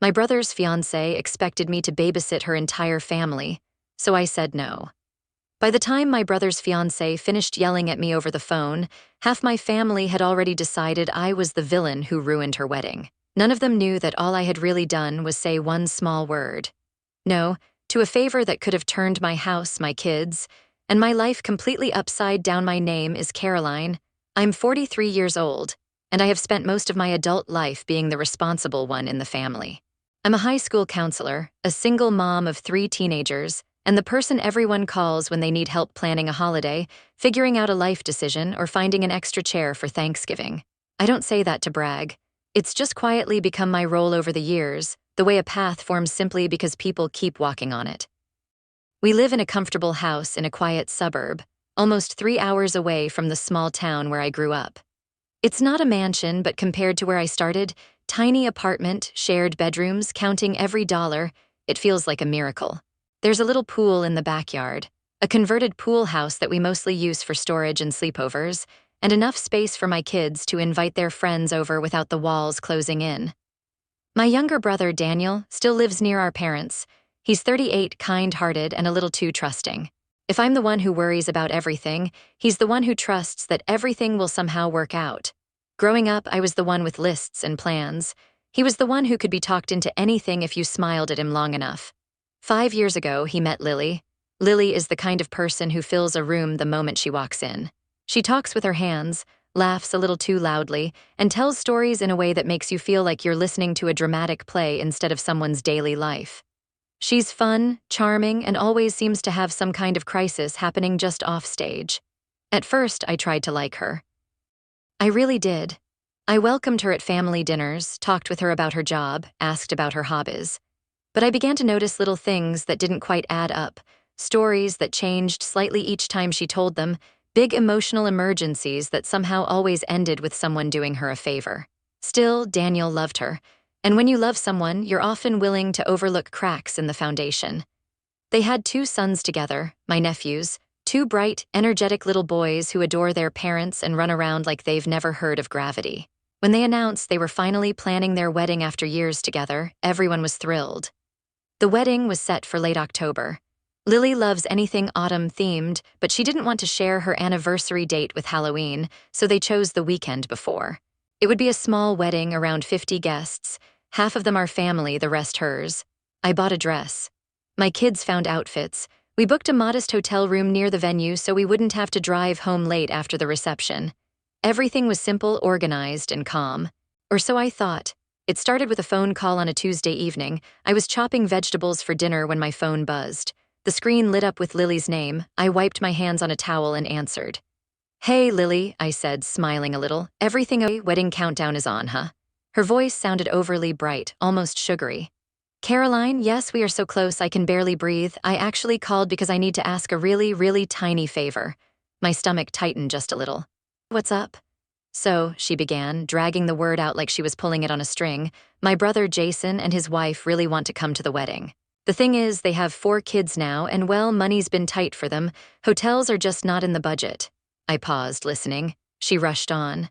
My brother's fiancée expected me to babysit her entire family, so I said no. By the time my brother's fiancée finished yelling at me over the phone, half my family had already decided I was the villain who ruined her wedding. None of them knew that all I had really done was say one small word. No, to a favor that could have turned my house, my kids, and my life completely upside down. My name is Caroline. I'm 43 years old, and I have spent most of my adult life being the responsible one in the family. I'm a high school counselor, a single mom of 3 teenagers, and the person everyone calls when they need help planning a holiday, figuring out a life decision, or finding an extra chair for Thanksgiving. I don't say that to brag. It's just quietly become my role over the years, the way a path forms simply because people keep walking on it. We live in a comfortable house in a quiet suburb, almost 3 hours away from the small town where I grew up. It's not a mansion, but compared to where I started, tiny apartment, shared bedrooms, counting every dollar, it feels like a miracle. There's a little pool in the backyard, a converted pool house that we mostly use for storage and sleepovers, and enough space for my kids to invite their friends over without the walls closing in. My younger brother, Daniel, still lives near our parents. He's 38, kind-hearted, and a little too trusting. If I'm the one who worries about everything, he's the one who trusts that everything will somehow work out. Growing up, I was the one with lists and plans. He was the one who could be talked into anything if you smiled at him long enough. 5 years ago, he met Lily. Lily is the kind of person who fills a room the moment she walks in. She talks with her hands, laughs a little too loudly, and tells stories in a way that makes you feel like you're listening to a dramatic play instead of someone's daily life. She's fun, charming, and always seems to have some kind of crisis happening just off stage. At first, I tried to like her. I really did. I welcomed her at family dinners, talked with her about her job, asked about her hobbies. But I began to notice little things that didn't quite add up, stories that changed slightly each time she told them, big emotional emergencies that somehow always ended with someone doing her a favor. Still, Daniel loved her, and when you love someone, you're often willing to overlook cracks in the foundation. They had 2 sons together, my nephews, 2 bright, energetic little boys who adore their parents and run around like they've never heard of gravity. When they announced they were finally planning their wedding after years together, everyone was thrilled. The wedding was set for late October. Lily loves anything autumn-themed, but she didn't want to share her anniversary date with Halloween, so they chose the weekend before. It would be a small wedding, around 50 guests. Half of them are family, the rest hers. I bought a dress. My kids found outfits. We booked a modest hotel room near the venue so we wouldn't have to drive home late after the reception. Everything was simple, organized, and calm. Or so I thought. It started with a phone call on a Tuesday evening. I was chopping vegetables for dinner when my phone buzzed. The screen lit up with Lily's name. I wiped my hands on a towel and answered. "Hey, Lily," I said, smiling a little. "Everything okay? Wedding countdown is on, huh?" Her voice sounded overly bright, almost sugary. "Caroline, yes, we are so close I can barely breathe. I actually called because I need to ask a really, really tiny favor." My stomach tightened just a little. "What's up?" "So," she began, dragging the word out like she was pulling it on a string, "my brother Jason and his wife really want to come to the wedding. The thing is, they have 4 kids now, and well, money's been tight for them. Hotels are just not in the budget." I paused, listening. She rushed on.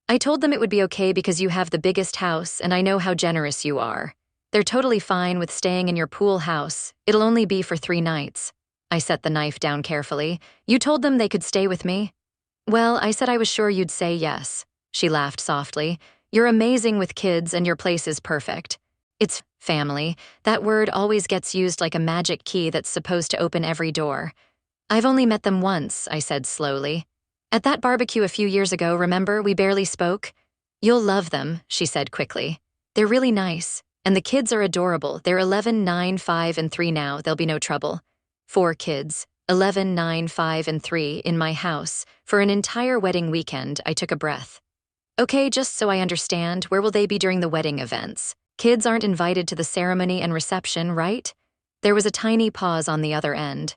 "I told them it would be okay because you have the biggest house, and I know how generous you are. They're totally fine with staying in your pool house. It'll only be for 3 nights. I set the knife down carefully. "You told them they could stay with me?" "Well, I said I was sure you'd say yes." She laughed softly. "You're amazing with kids and your place is perfect." It's family. That word always gets used like a magic key that's supposed to open every door. "I've only met them once," I said slowly. "At that barbecue a few years ago, remember, we barely spoke?" "You'll love them," she said quickly. "They're really nice. And the kids are adorable. They're 11, 9, 5, and 3 now. There'll be no trouble." 4 kids. 11, 9, 5, and 3 in my house. For an entire wedding weekend, I took a breath. "Okay, just so I understand, where will they be during the wedding events? Kids aren't invited to the ceremony and reception, right?" There was a tiny pause on the other end.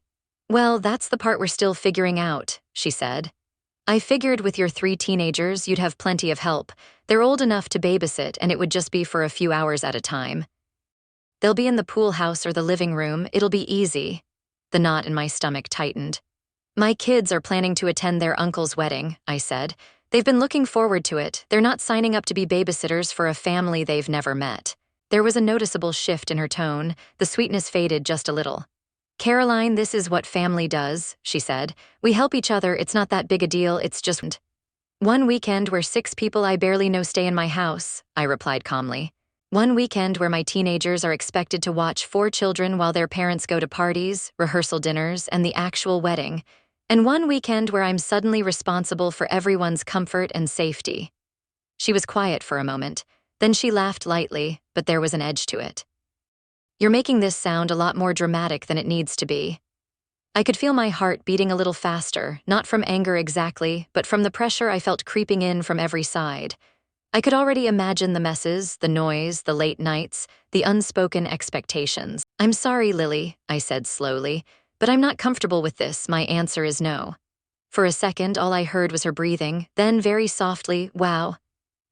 "Well, that's the part we're still figuring out," she said. "I figured with your 3 teenagers, you'd have plenty of help. They're old enough to babysit, and it would just be for a few hours at a time. They'll be in the pool house or the living room. It'll be easy." The knot in my stomach tightened. "My kids are planning to attend their uncle's wedding," I said. "They've been looking forward to it. They're not signing up to be babysitters for a family they've never met." There was a noticeable shift in her tone, the sweetness faded just a little. "Caroline, this is what family does," she said. "We help each other, it's not that big a deal, it's just one weekend where 6 people I barely know stay in my house," I replied calmly. "One weekend where my teenagers are expected to watch 4 children while their parents go to parties, rehearsal dinners, and the actual wedding. And one weekend where I'm suddenly responsible for everyone's comfort and safety." She was quiet for a moment. Then she laughed lightly, but there was an edge to it. "You're making this sound a lot more dramatic than it needs to be." I could feel my heart beating a little faster, not from anger exactly, but from the pressure I felt creeping in from every side. I could already imagine the messes, the noise, the late nights, the unspoken expectations. "I'm sorry, Lily," I said slowly, "but I'm not comfortable with this. My answer is no." For a second, all I heard was her breathing, then very softly, "Wow."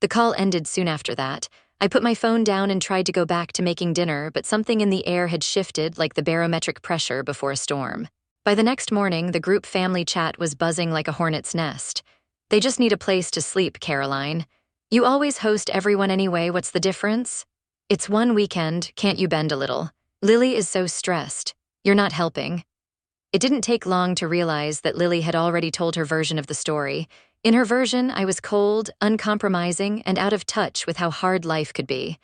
The call ended soon after that. I put my phone down and tried to go back to making dinner, but something in the air had shifted like the barometric pressure before a storm. By the next morning, the group family chat was buzzing like a hornet's nest. "They just need a place to sleep, Caroline. You always host everyone anyway, what's the difference? It's one weekend, can't you bend a little? Lily is so stressed. You're not helping." It didn't take long to realize that Lily had already told her version of the story. In her version, I was cold, uncompromising, and out of touch with how hard life could be.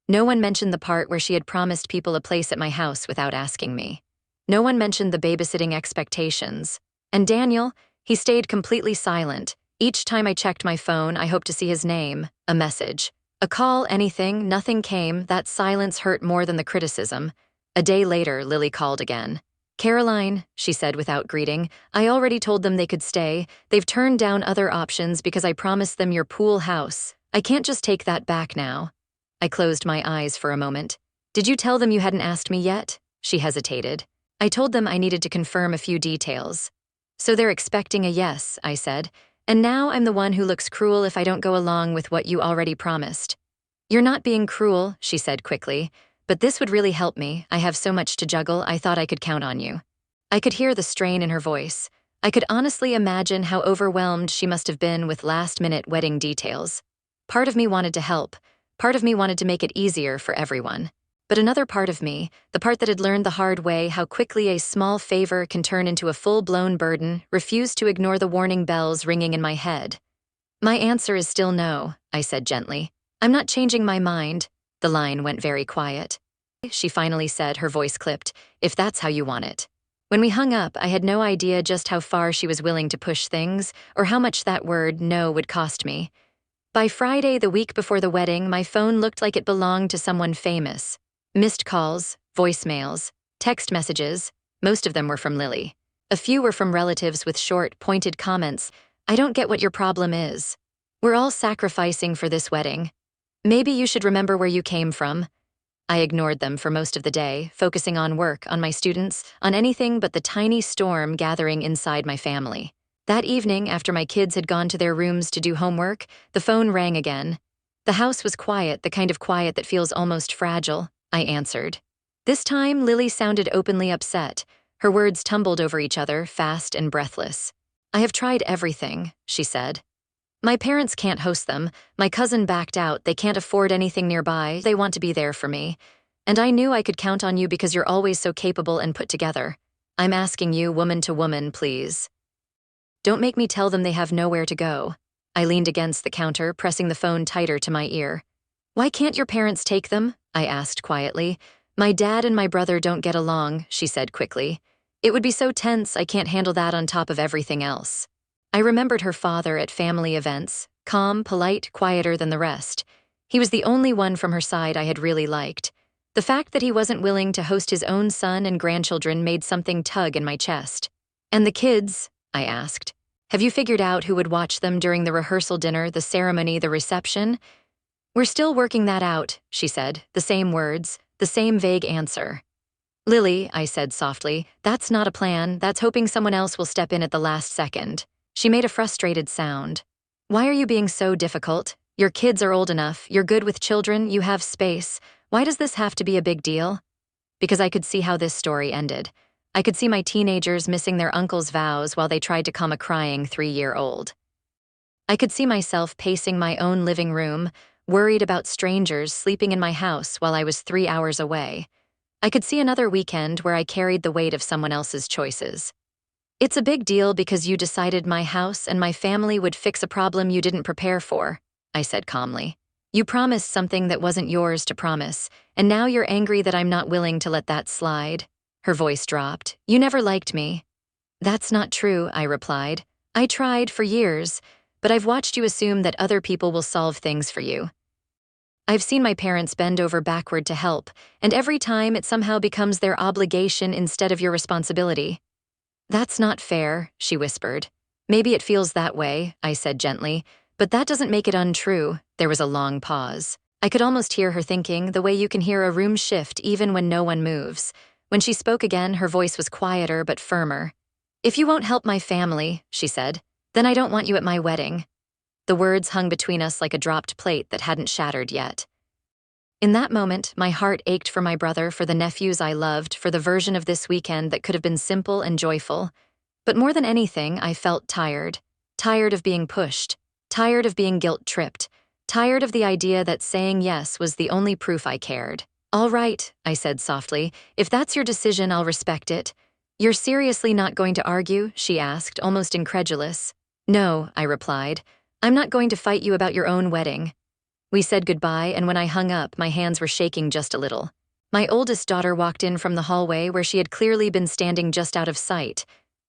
No one mentioned the part where she had promised people a place at my house without asking me. No one mentioned the babysitting expectations. And Daniel, he stayed completely silent. Each time I checked my phone, I hoped to see his name, a message. A call, anything, nothing came. That silence hurt more than the criticism. A day later, Lily called again. "Caroline," she said without greeting, "I already told them they could stay. They've turned down other options because I promised them your pool house. I can't just take that back now." I closed my eyes for a moment. "Did you tell them you hadn't asked me yet?" She hesitated. "I told them I needed to confirm a few details." "So they're expecting a yes," I said. "And now I'm the one who looks cruel if I don't go along with what you already promised." "You're not being cruel," she said quickly. "But this would really help me. I have so much to juggle, I thought I could count on you." I could hear the strain in her voice. I could honestly imagine how overwhelmed she must have been with last-minute wedding details. Part of me wanted to help. Part of me wanted to make it easier for everyone. But another part of me, the part that had learned the hard way how quickly a small favor can turn into a full-blown burden, refused to ignore the warning bells ringing in my head. "My answer is still no," I said gently. "I'm not changing my mind." The line went very quiet. She finally said, her voice clipped, "If that's how you want it." When we hung up, I had no idea just how far she was willing to push things, or how much that word, no, would cost me. By Friday, the week before the wedding, my phone looked like it belonged to someone famous. Missed calls, voicemails, text messages, most of them were from Lily. A few were from relatives with short, pointed comments. "I don't get what your problem is. We're all sacrificing for this wedding. Maybe you should remember where you came from." I ignored them for most of the day, focusing on work, on my students, on anything but the tiny storm gathering inside my family. That evening, after my kids had gone to their rooms to do homework, the phone rang again. The house was quiet, the kind of quiet that feels almost fragile. I answered. This time, Lily sounded openly upset. Her words tumbled over each other, fast and breathless. "I have tried everything," she said. "My parents can't host them. My cousin backed out. They can't afford anything nearby. They want to be there for me. And I knew I could count on you because you're always so capable and put together. I'm asking you, woman to woman, please. Don't make me tell them they have nowhere to go." I leaned against the counter, pressing the phone tighter to my ear. "Why can't your parents take them?" I asked quietly. "My dad and my brother don't get along," she said quickly. "It would be so tense, I can't handle that on top of everything else." I remembered her father at family events, calm, polite, quieter than the rest. He was the only one from her side I had really liked. The fact that he wasn't willing to host his own son and grandchildren made something tug in my chest. "And the kids?" I asked. "Have you figured out who would watch them during the rehearsal dinner, the ceremony, the reception?" "We're still working that out," she said, the same words, the same vague answer. "Lily," I said softly, "that's not a plan. That's hoping someone else will step in at the last second." She made a frustrated sound. "Why are you being so difficult? Your kids are old enough, you're good with children, you have space. Why does this have to be a big deal?" Because I could see how this story ended. I could see my teenagers missing their uncle's vows while they tried to calm a crying 3-year-old. I could see myself pacing my own living room, worried about strangers sleeping in my house while I was 3 hours away. I could see another weekend where I carried the weight of someone else's choices. It's a big deal because you decided my house and my family would fix a problem you didn't prepare for, I said calmly. You promised something that wasn't yours to promise, and now you're angry that I'm not willing to let that slide. Her voice dropped. You never liked me. That's not true, I replied. I tried for years, but I've watched you assume that other people will solve things for you. I've seen my parents bend over backward to help, and every time it somehow becomes their obligation instead of your responsibility. That's not fair, she whispered. Maybe it feels that way, I said gently, but that doesn't make it untrue. There was a long pause. I could almost hear her thinking, the way you can hear a room shift even when no one moves. When she spoke again, her voice was quieter but firmer. If you won't help my family, she said, then I don't want you at my wedding. The words hung between us like a dropped plate that hadn't shattered yet. In that moment, my heart ached for my brother, for the nephews I loved, for the version of this weekend that could have been simple and joyful. But more than anything, I felt tired. Tired of being pushed. Tired of being guilt-tripped. Tired of the idea that saying yes was the only proof I cared. All right, I said softly. If that's your decision, I'll respect it. You're seriously not going to argue? She asked, almost incredulous. No, I replied. I'm not going to fight you about your own wedding. We said goodbye, and when I hung up, my hands were shaking just a little. My oldest daughter walked in from the hallway where she had clearly been standing just out of sight.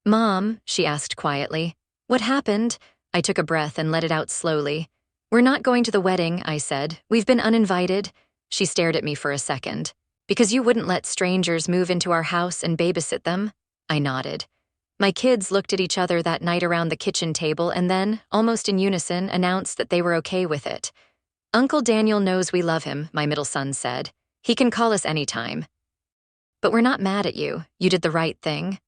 Mom, she asked quietly. What happened? I took a breath and let it out slowly. We're not going to the wedding, I said. We've been uninvited. She stared at me for a second. Because you wouldn't let strangers move into our house and babysit them? I nodded. My kids looked at each other that night around the kitchen table and then, almost in unison, announced that they were okay with it. Uncle Daniel knows we love him, my middle son said. He can call us anytime. But we're not mad at you. You did the right thing.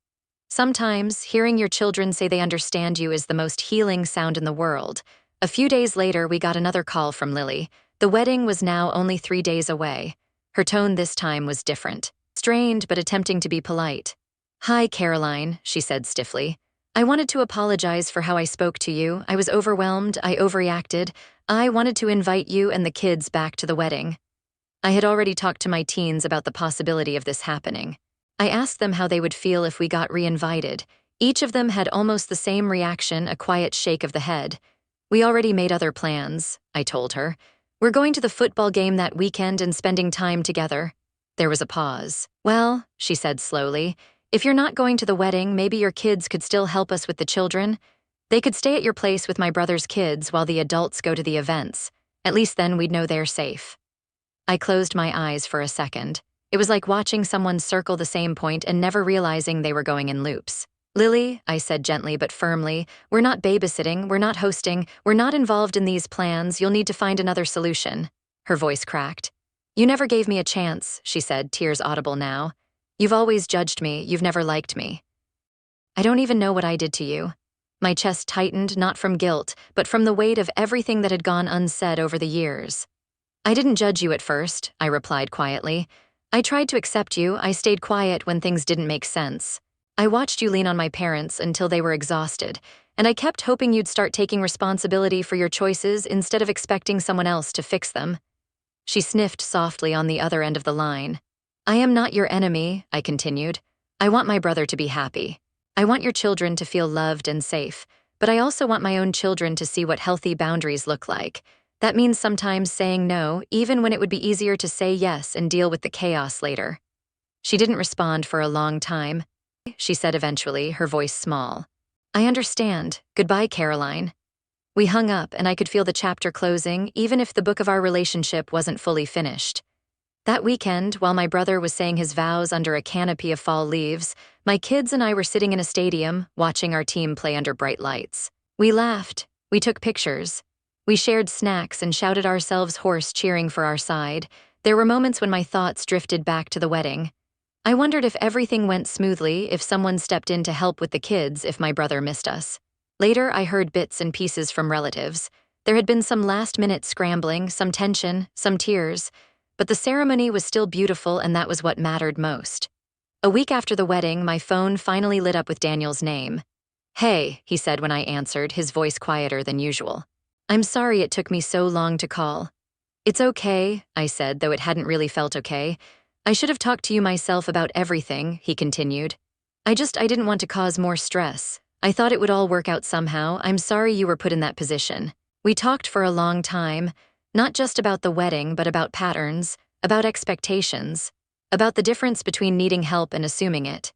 Sometimes, hearing your children say they understand you is the most healing sound in the world. A few days later, we got another call from Lily. The wedding was now only 3 days away. Her tone this time was different. Strained, but attempting to be polite. Hi, Caroline, she said stiffly. I wanted to apologize for how I spoke to you. I was overwhelmed. I overreacted. I wanted to invite you and the kids back to the wedding. I had already talked to my teens about the possibility of this happening. I asked them how they would feel if we got re-invited. Each of them had almost the same reaction, a quiet shake of the head. We already made other plans, I told her. We're going to the football game that weekend and spending time together. There was a pause. Well, she said slowly, if you're not going to the wedding, maybe your kids could still help us with the children. They could stay at your place with my brother's kids while the adults go to the events. At least then we'd know they're safe. I closed my eyes for a second. It was like watching someone circle the same point and never realizing they were going in loops. Lily, I said gently but firmly, we're not babysitting, we're not hosting, we're not involved in these plans, you'll need to find another solution. Her voice cracked. You never gave me a chance, she said, tears audible now. You've always judged me, you've never liked me. I don't even know what I did to you. My chest tightened, not from guilt, but from the weight of everything that had gone unsaid over the years. I didn't judge you at first, I replied quietly. I tried to accept you, I stayed quiet when things didn't make sense. I watched you lean on my parents until they were exhausted, and I kept hoping you'd start taking responsibility for your choices instead of expecting someone else to fix them. She sniffed softly on the other end of the line. I am not your enemy, I continued. I want my brother to be happy. I want your children to feel loved and safe, but I also want my own children to see what healthy boundaries look like. That means sometimes saying no, even when it would be easier to say yes and deal with the chaos later. She didn't respond for a long time. She said eventually, her voice small. I understand. Goodbye, Caroline. We hung up, and I could feel the chapter closing, even if the book of our relationship wasn't fully finished. That weekend, while my brother was saying his vows under a canopy of fall leaves, my kids and I were sitting in a stadium, watching our team play under bright lights. We laughed. We took pictures. We shared snacks and shouted ourselves hoarse, cheering for our side. There were moments when my thoughts drifted back to the wedding. I wondered if everything went smoothly, if someone stepped in to help with the kids, if my brother missed us. Later, I heard bits and pieces from relatives. There had been some last-minute scrambling, some tension, some tears. But the ceremony was still beautiful, and that was what mattered most. A week after the wedding, my phone finally lit up with Daniel's name. Hey, he said when I answered, his voice quieter than usual. I'm sorry it took me so long to call. It's okay, I said, though it hadn't really felt okay. I should have talked to you myself about everything, he continued. I didn't want to cause more stress. I thought it would all work out somehow. I'm sorry you were put in that position. We talked for a long time, not just about the wedding, but about patterns, about expectations, about the difference between needing help and assuming it.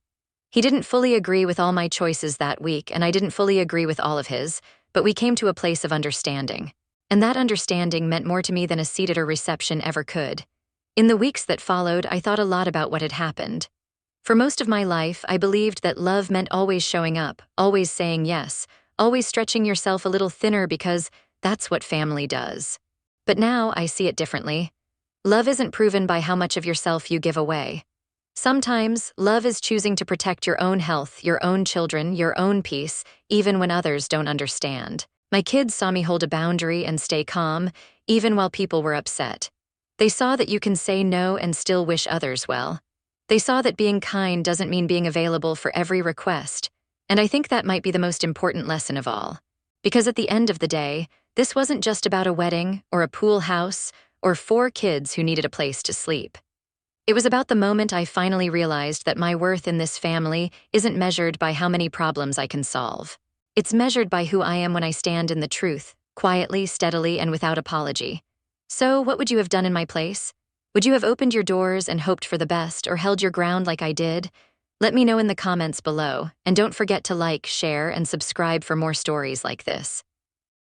He didn't fully agree with all my choices that week, and I didn't fully agree with all of his, but we came to a place of understanding. And that understanding meant more to me than a seat at a reception ever could. In the weeks that followed, I thought a lot about what had happened. For most of my life, I believed that love meant always showing up, always saying yes, always stretching yourself a little thinner because that's what family does. But now I see it differently. Love isn't proven by how much of yourself you give away. Sometimes, love is choosing to protect your own health, your own children, your own peace, even when others don't understand. My kids saw me hold a boundary and stay calm, even while people were upset. They saw that you can say no and still wish others well. They saw that being kind doesn't mean being available for every request, and I think that might be the most important lesson of all. Because at the end of the day, this wasn't just about a wedding, or a pool house, or 4 kids who needed a place to sleep. It was about the moment I finally realized that my worth in this family isn't measured by how many problems I can solve. It's measured by who I am when I stand in the truth, quietly, steadily, and without apology. So, what would you have done in my place? Would you have opened your doors and hoped for the best, or held your ground like I did? Let me know in the comments below, and don't forget to like, share, and subscribe for more stories like this.